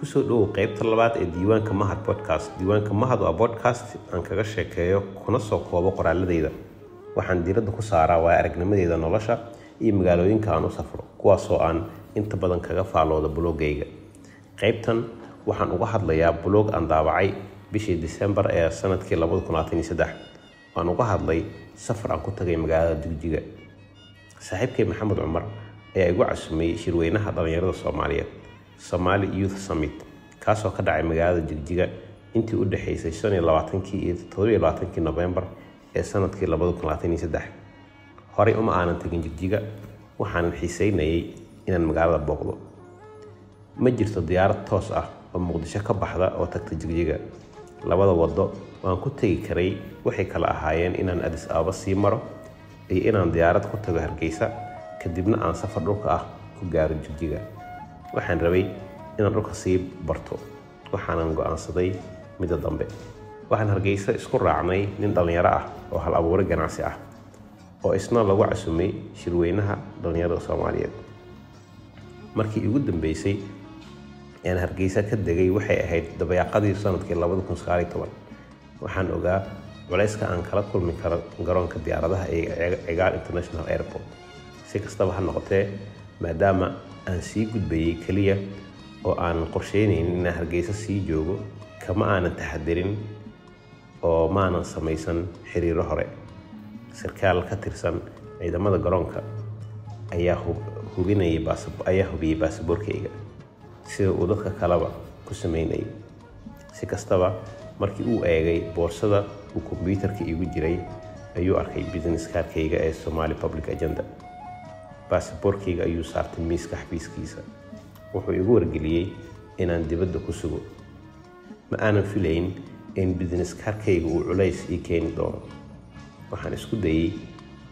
kusoo dhowow qaybta labaad ee diiwaanka Mahad podcast. Diiwaanka Mahad waa podcast aan kaga sheekeeyo kuna soo koobo qoraaladayda. Waxaan diiradda ku saaraa waa aragnimadayda nolosha iyo magaalooyinka aan u safro, kuwaasoo aan inta badan kaga faaloodo blogayga. Qaybtan waxaan uga hadlayaa blog aan daabacay bishii December ee sanadkii 2023. Waan uga hadlay safar aan ku tagay magaalada Jigjiga. Saaxiibkay Maxamed Cumar ayaa igu casuumay shirweynaha dhalinyarada Soomaaliyeed, Somali Youth Summit, kaasoo ka dhacay magaalada Jigjiga intii u dhaxaysay 25 iyo 27 November ee sanadkii 2023. Horay uma aanan tagin Jigjiga, waxaan xiiseynayay inaan magaalada booqdo. Ma jirto diyaarad toos ah oo Muqdisho ka baxda oo tagta Jigjiga. Labada wado waan ku tagi karay waxay kala ahaayeen inaan Addis Ababa sii maro iyo inaan diyaarad ku tago Hargeysa kadibna aan safar dhulka ah ku gaaro Jigjiga. Waxaan rabay inaan dhulka sii barto, waxaanan go'aansaday midda dambe. Waxaan Hargeysa isku raacnay nin dhalinyaro ah oo hal abuure ganacsi ah oo isna lagu casuumay shirweynaha dhalinyarada Soomaaliyeed. Markii ugu dambeysay aan Hargeysa ka degay waxay ahayd dabayaaqadii sanadkii 2019. Waxaan ogaa culayska aan kala kulmi karo garoonka diyaaradaha ee Cigaal International Airport. Si kastaba ha noqotee, maadaama aan sii gudbayay kaliya oo aan qorsheynaynin inaan Hargeysa sii joogo, kama aanan taxadirin oo maanan samaysan xiriiro hore. Sarkaal ka tirsan ciidamada garoonka ayaa hubiyay baasaboorkayga sida uu dadka kaleba ku sameynayay. Si kastaba, markii uu eegay boorsada uu kombiyuutarka igu jiray, ayuu arkay business cardkayga ee Somali Public Agenda. Baasaboorkayga ayuu saartay miiska xafiiskiisa. Wuxuu igu wargeliyay inaan dibadda ku sugo. Ma aanan filayn in business cardkayga uu culays ii keeni doono. Waxaan isku dayay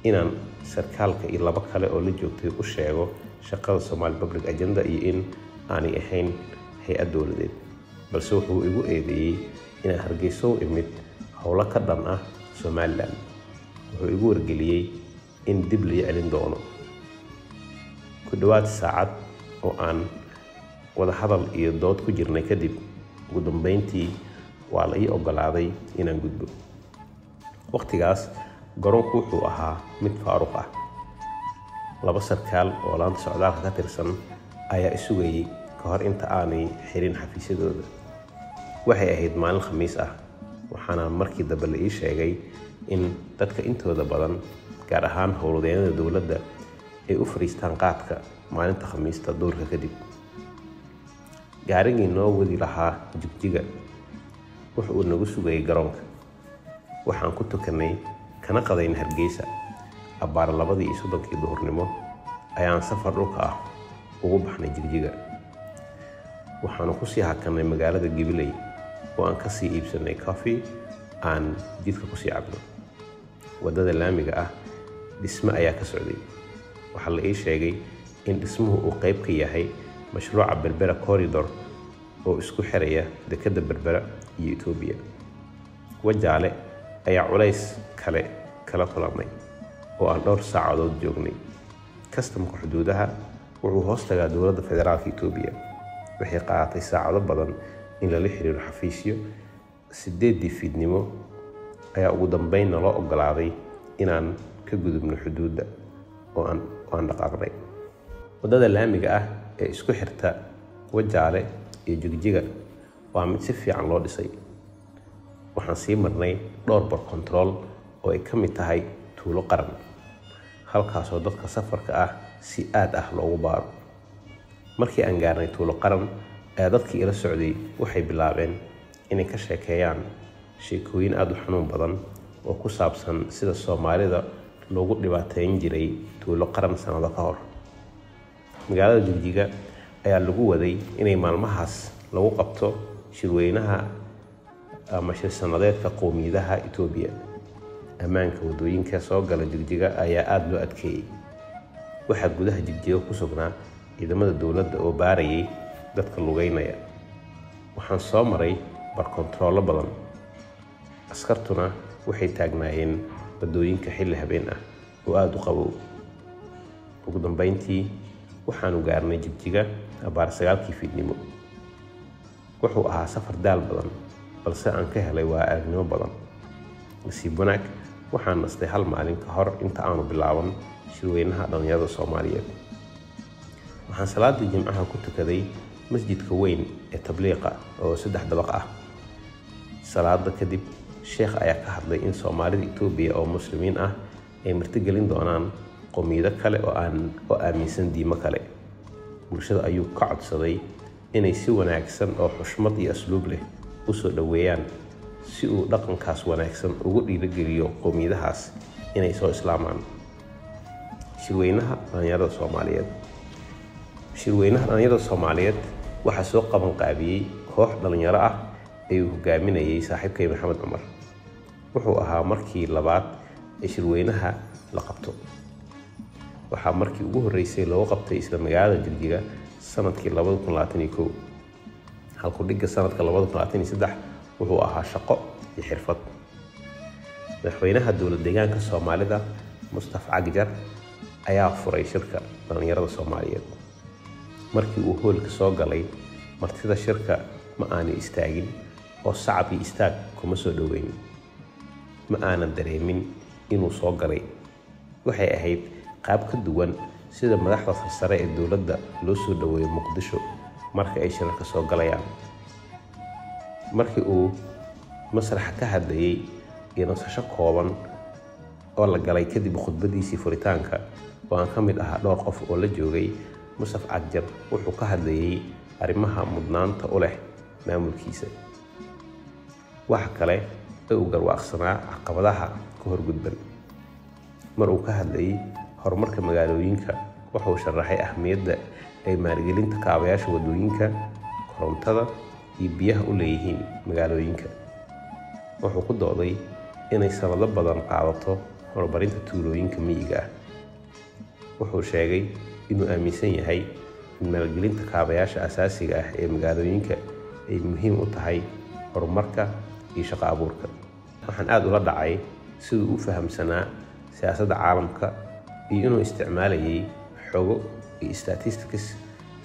inaan sarkaalka iyo laba kale oo la joogtay u sheego shaqada Somali Public Agenda iyo in aanay ahayn hay'ad dowladeed, balse wuxuu igu eedeeyay inaan Hargeysa u imid howlo ka dhan ah Somaliland. Wuxuu igu wargeliyay in dib la celin doono. Ku dhawaad saacad oo aan wada hadal iyo dood ku jirnay kadib, ugu dambeyntii waa la ii ogolaaday inaan gudbo. Waqtigaas garoonku wuxuu ahaa mid faaruq ah. Laba sarkaal oo laanta socdaalka ka tirsan ayaa isugayay ka hor inta aanay xirin xafiisyadooda. Waxay ahayd maalin Khamiis ah, waxaana markii dambe la ii sheegay in dadka intooda badan, gaar ahaan howlwadeennada dowladda, ay u fariistaan qaadka maalinta Khamiista duurka kadib. Gaarigii noo wadi lahaa Jigjiga wuxuu uu nagu sugayay garoonka. Waxaan ku tukanay kana qadayn Hargeysa. Abbaar 2:30 duhurnimo ayaan safar dhulka ah ugu baxnay Jigjiga. Waxaanu ku sii hakanay magaalada Gibiley oo aan ka sii iibsanay coffee aan jidka ku sii cabno. Wadada laamiga ah dhisme ayaa ka socday. Waxaa la ii sheegay in dhismuhu uu qayb ka yahay mashruuca Berbera Corridor oo isku xiraya dekedda Berbera iyo Itoobiya. Wajaale ayaa culays kala kulanay oo aan dhowr saacadood joognay. Kastamka xuduudaha wuxuu hoos tagaa dowladda federaalka Itoobiya. Waxay qaadatay saacado badan in lala xiriiro xafiisyo. 8 fiidnimo ayaa ugu dambeyn naloo ogolaaday inaan ka gudubno xuduudda oo aan dhaqaaqnay. Wadada laamiga ah ee isku xirta Wajaale iyo Jigjiga waa mid si fiican loo dhisay. Waxaan sii marnay dhowr bar control oo ay ka mid tahay Tuulo Qaran, halkaasoo dadka safarka ah si aad ah loogu baaro. Markii aan gaarnay Tuulo Qaran, dadkii ila socday waxay bilaabeen inay ka sheekeeyaan sheekooyin aad u xanuun badan oo ku saabsan sida Soomaalida loogu dhibaateyn jiray Tuulo Qaran sanado ka hor. Magaalada Jigjiga ayaa lagu waday inay maalmahaas lagu qabto shirweynaha ama shir sanadeedka qowmiyadaha Itoobiya. Ammaanka wadooyinka soo gala Jigjiga ayaa aad loo adkeeyay. Waxaa gudaha Jigjiga ku sugnaa ciidamada dowladda oo baarayay dadka lugeynaya. Waxaan soo maray bar control badan. Askartuna waxay taagnaayeen wadooyinka xilli habeen ah oo aad u qabow. Ugu dambeyntii waxaanu gaarnay Jigjiga abbaar 9 fiidnimo. wuxuu ahaa safar daal badan balse aan ka helay waa aragnimo badan. nasiib wanaag waxaan nastay hal maalin ka hor inta aanu bilaaban shirweynaha dhalinyarada Soomaaliyeed. waxaan salaadii Jimcaha ku tukaday masjidka weyn ee tabliiqa oo 3 dabaq ah. salaada kadib sheekh ayaa ka hadlay in Soomaalida Itoobiya oo muslimiin ah ay martigelin doonaan qowmiyado kale oo aaminsan diimo kale. bulshada ayuu ka codsaday inay si wanaagsan oo xushmad iyo asluub leh u soo dhaweeyaan si uu dhaqankaas wanaagsan ugu dhiirigeliyo qowmiyadahaas inay soo islaamaan. shirweynaha dhalinyarada Soomaaliyeed waxaa soo qaban qaabiyey koox dhalinyaro ah ee uu hogaaminayay saaxiibkay Maxamed Cumar. wuxuu ahaa markii labaad ee shirweynaha la qabto. waxaa markii ugu horeysay loo qabtay isla magaalada Jigjiga sanadkii 2021. halku dhiga sanadka 2023 wuxuu ahaa shaqo iyo xirfad. madaxweynaha dowlad deegaanka Soomaalida Mustafa Cagjar ayaa furay shirka dhalinyarada Soomaaliyeed. markii uu hoolka soo galay martida shirka ma aanay istaagin oo sacab iyo istaag kuma soo dhaweyn. ma aanan dareemin inuu soo galay. waxay ahayd qaab ka duwan sida madaxda sare ee dowladda loo soo dhaweeyo Muqdisho marka ay shirka soo galayaan. markii uu masraxa ka hadlayay nasasho kooban oo la galay kadib khudbadiisii furitaanka oo aan ka mid ahaa dhowr qof oo la joogay, Mustafa Cagjar wuxuu ka hadlayay arrimaha mudnaanta u leh maamulkiisa. waxa kale oo uu garwaaqsanaa caqabadaha ka horgudban. mar uu ka hadlayay horumarka magaalooyinka wuxuu sharaxay ahmiyadda ay maalgelinta kaabayaasha wadooyinka, korontada iyo biyaha u leeyihiin magaalooyinka. wuxuu ku dooday inay sanado badan qaadato horumarinta tuulooyinka miyiga ah. wuxuu sheegay inuu aaminsan yahay in maalgelinta kaabayaasha asaasiga ah ee magaalooyinka ay muhiim u tahay horumarka iyo shaqo abuurka. waxaan aad ula dhacay siduu u fahamsanaa siyaasadda caalamka iyo inuu isticmaalayay xogo iyo statistics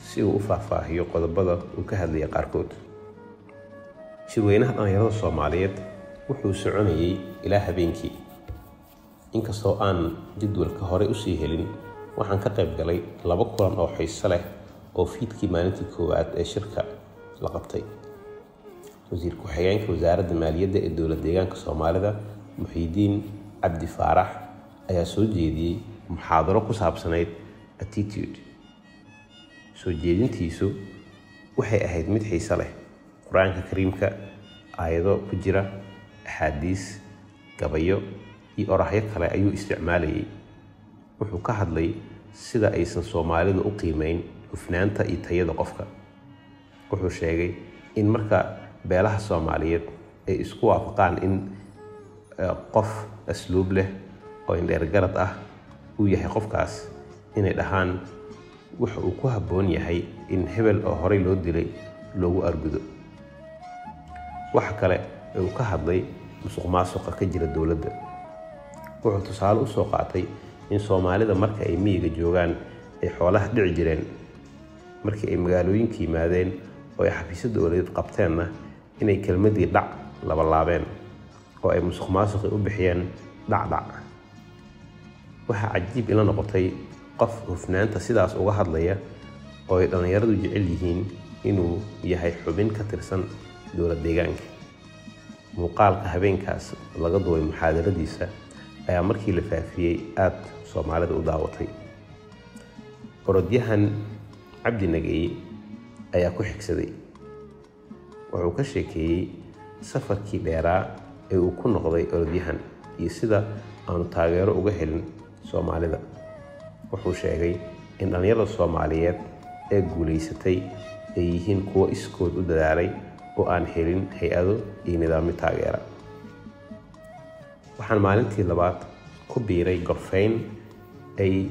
si uu u faahfaahiyo qodobada uu ka hadlayay qaarkood. shirweynaha dhalinyarada Soomaaliyeed wuxuu soconayay ilaa habeenkii. inkastoo aan jadwalka hore u sii helin, waxaan ka qayb galay 2 kulan oo xiiso leh oo fiidkii maalintii koowaad ee shirka la qabtay. wasiir ku-xigeenka wasaaradda maaliyadda ee dowlad deegaanka Soomaalida Muxiidiin Cabdi Faarax ayaa soo jeediyey muxaadaro ku saabsanayd attitude. soo jeedintiisu waxay ahayd mid xiiso leh. qur-aanka kariimka, aayado ku jira, axaadiis, gabayo iyo oraahyo kale ayuu isticmaalayay. wuxuu ka hadlay sida aysan Soomaalidu u qiimeyn hufnaanta iyo tayada qofka. wuxuu sheegay in marka beelaha Soomaaliyeed ay isku waafaqaan in qof asluub leh oo indheergarad ah uu yahay qofkaas, inay dhahaan waxa uu ku habboon yahay in hebel oo horey loo dilay loogu argudo. waxa kale oo uu ka hadlay musuqmaasuqa ka jira dowladda. wuxuu tusaale u soo qaatay in Soomaalida marka ay miyiga joogaan ay xoolaha dhici jireen, markii ay magaalooyinka yimaadeen oo ay xafiisyada dowladeed qabteenna inay kelmadii dhac laabeen oo ay musuqmaasuqi u bixiyeen dhacdhac. waxaa cajiib ila noqotay qof hufnaanta sidaas uga hadlaya oo ay dhalinyaradu jecel yihiin inuu yahay xubin ka tirsan dowlad deegaanka. muuqaalka habeenkaas laga duubay muxaadaradiisa ayaa markii la faafiyey aad Soomaalida u daawatay. orodyahan Cabdi Nageeye ayaa ku xigsaday. wuxuu ka sheekeeyey safarkii dheeraa ee uu ku noqday orodyahan iyo sida aanu taageero uga helin Soomaalida. wuxuu sheegay in dhalinyarada Soomaaliyeed ee guulaysatay ay yihiin kuwo iskood u dadaalay oo aan helin hay-ado iyo nidaamyo taageera. waxaan maalintii labaad ku biiray gorfayn ay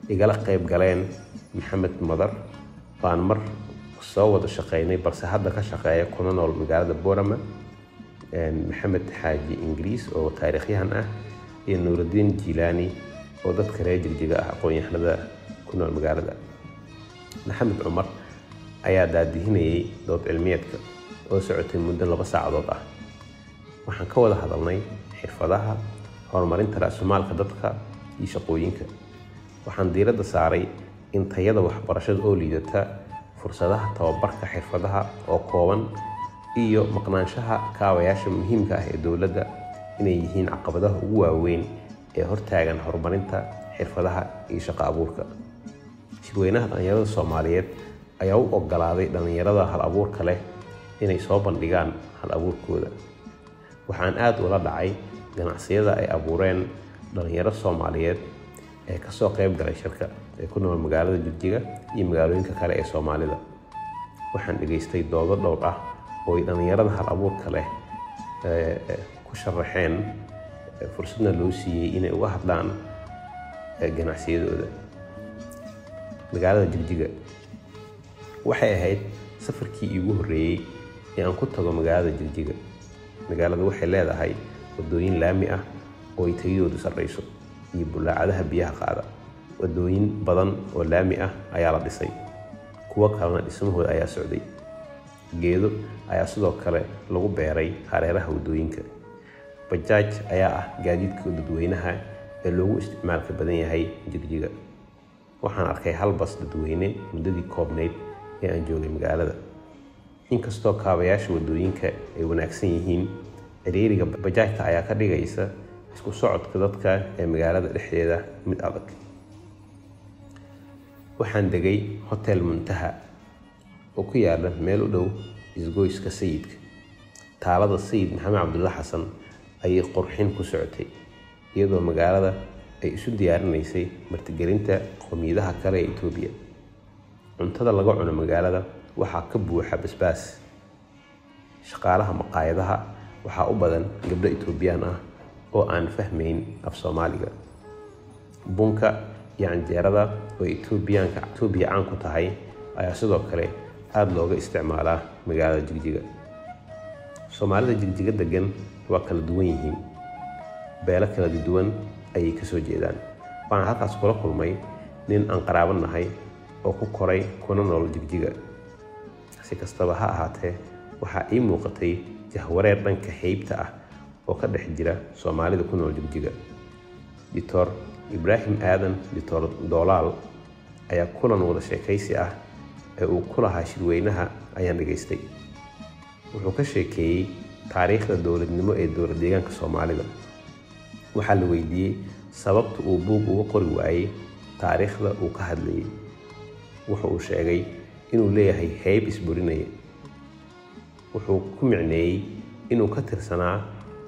igala qayb galeen Maxamed Madar oo aan mar soo wada shaqeynay balse hadda ka shaqeeya kuna nool magaalada Boorama, Maxamed Xaaji Ingiriis oo taariikhyahan ah, iyo Nuurudiin Jilaani oo dadka reer Jigjiga ah aqoon-yahanada ku nool magaalada. Maxamed Cumar ayaa daadihinayay dood cilmiyeedka. oo socotay muddo 2 saacadood ah. Waxaan ka wada hadalnay xirfadaha, horumarinta raasumaalka dadka iyo shaqooyinka. Waxaan diiradda saaray in tayada waxbarashada oo liidata, fursadaha tababarka xirfadaha oo kooban, iyo maqnaanshaha kaabayaasha muhiimka ah ee dowladda inay yihiin caqabadaha ugu waaweyn ee hortaagan horumarinta xirfadaha iyo shaqo abuurka. Shirweynaha dhalinyarada Soomaaliyeed ayaa u oggolaaday dhalinyarada hal abuurka leh inay soo bandhigaan hal abuurkooda. Waxaan aad ula dhacay ganacsiyada ay abuureen dhalinyaro Soomaaliyeed ee ka soo qayb galay shirka ee ku nool magaalada Jigjiga iyo magaalooyinka kale ee Soomaalida. Waxaan dhageystay doodo dhowr ah oo ay dhalinyarada hal abuurka leh ku sharaxeen, fursadna loo siiyey inay uga hadlaan ganacsiyadooda. Magaalada Jigjiga waxay ahayd safarkii iigu horreeyay ee aan ku tago magaalada Jigjiga. Magaaladu waxay leedahay wadooyin laami ah oo ay tayadoodu sarreyso iyo bulaacadaha biyaha qaada. Wadooyin badan oo laami ah ayaa la dhisay, kuwo kalena dhismahooda ayaa socday. Geedo ayaa sidoo kale lagu beeray hareeraha wadooyinka. Bajaaj ayaa ah gaadiidka dadweynaha ee loogu isticmaalka badan yahay Jigjiga. Waxaan arkay hal bas dadweyne muddadii koobnayd ee aan joogay magaalada. Inkastoo kaabayaasha wadooyinka ay wanaagsan yihiin, ciriiriga bajaajta ayaa ka dhigaysa isku socodka dadka ee magaalada dhexdeeda mid adag. Waxaan degay Hotel Muntaha oo ku yaala meel u dhow isgoyska Sayidka. Taalada Sayid Maxamed Cabdulla Xasan ayay qurxin ku socotay, iyadoo magaalada ay isu diyaarinaysay martigelinta qowmiyadaha kale ee Itoobiya. Cuntada laga cuno magaalada waxaa ka buuxa basbaas. Shaqaalaha maqaayadaha waxaa u badan gabdho Itoobiyaan ah oo aan fahmayn af Soomaaliga. Bunka iyo canjeerada oo Itoobiya caan ku tahay ayaa sidoo kale aad looga isticmaalaa magaalada Jigjiga. Soomaalida Jigjiga degan waa kala duwan yihiin, beelo kala duwan ayay ka soo jeedaan. Waxaan halkaas kula kulmay nin aan qaraabo nahay oo ku koray kuna nool Jigjiga. Si kastaba ha ahaatee, waxaa ii muuqatay jahwareer dhanka heybta ah oo ka dhex jira Soomaalida ku nool Jigjiga. Dr. Ibraahim Aadan Dr. Doolaal ayaa kulan wada sheekaysi ah ee uu ku lahaa shirweynaha ayaan dhageystay. Wuxuu ka sheekeeyey taariikhda dowladnimo ee dowlad deegaanka Soomaalida. Waxaa la weydiiyey sababta uu buug uga qori waayey taariikhda uu ka hadlayay. Wuxuu uu sheegay inuu leeyahay heyb isburinaya. Wuxuu ku micneeyey inuu ka tirsanaa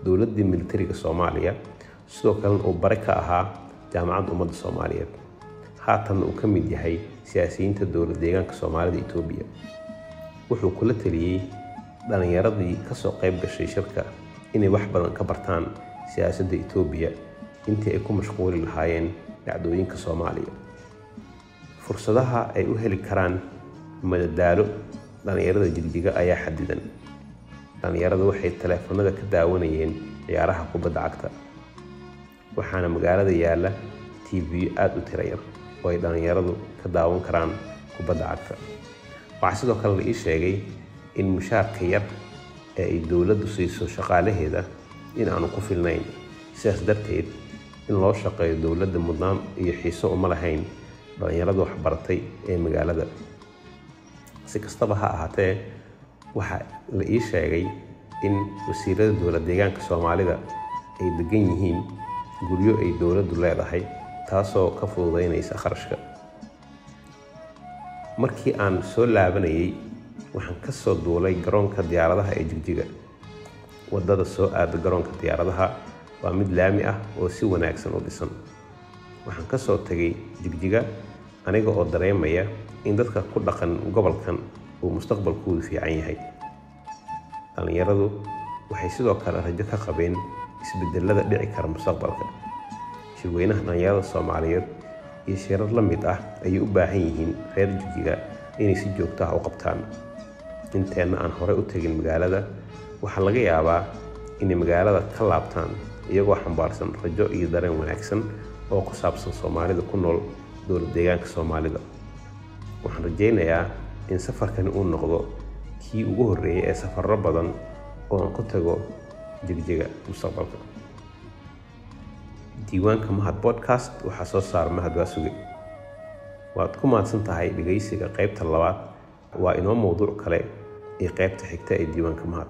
dowladdii militariga Soomaaliya, sidoo kalena uu bare ka ahaa jaamacadda ummadda Soomaaliyeed. Haatanna uu ka mid yahay siyaasiyiinta dowlad deegaanka Soomaalida Itoobiya. Wuxuu kula taliyey dhalinyaradii ka soo qayb gashay shirka inay wax badan ka bartaan siyaasadda Itoobiya intii ay ku mashquuli lahaayeen dhacdooyinka Soomaaliya. Fursadaha ay u heli karaan madadaalo dhalinyarada Jigjiga ayaa xadidan. Dhalinyaradu waxay taleefanada ka daawanayeen ciyaaraha kubadda cagta. Waxaana magaalada yaala TV aad u tiro yar oo ay dhalinyaradu ka daawan karaan kubadda cagta. Waxaa sidoo kale la ii sheegay in mushaarka yar ee ay dowladdu siiso shaqaalaheeda in aanu ku filnayn. Sidaas darteed, in loo shaqeeyo dowladda mudnaan iyo xiiso uma lahayn dhalinyarada waxbaratay ee magaalada. Si kastaba ha ahaatee, waxaa la ii sheegay in wasiirada dowlad deegaanka Soomaalida ay degan yihiin guryo ay dowladdu leedahay, taasoo ka fududeynaysa kharashka. Markii aan soo laabanayay, waxaan ka soo duulay garoonka diyaaradaha ee Jigjiga. Wadada soo aada garoonka diyaaradaha waa mid laami ah oo si wanaagsan u dhisan. Waxaan ka soo tagay Jigjiga aniga oo dareemaya in dadka ku dhaqan gobolkan uu mustaqbalkoodu fiican yahay. Dhalinyaradu waxay sidoo kale rajo ka qabeen isbedelada dhici kara mustaqbalka. Shirweynaha dhalinyarada Soomaaliyeed iyo shirar la mid ah ayay u baahan yihiin reer Jigjiga inay si joogto ah u qabtaan. Inteena aan horey u tagin magaalada, waxaa laga yaabaa inay magaalada ka laabtaan iyagoo xambaarsan rajo iyo dareen wanaagsan oo ku saabsan Soomaalida ku nool dowlad deegaanka Soomaalida. Waxaan rajaynayaa in safarkani uu noqdo kii ugu horreeyay ee safarro badan oo aan ku tago Jigjiga mustaqbalka. Diiwaanka Mahad Podcast waxaa soo saara Mahad Waasuge. waad ku mahadsan tahay dhegeysiga qaybta labaad. waa inoo mowduuc kale ee qaybta xigta ee Diiwaanka Mahad.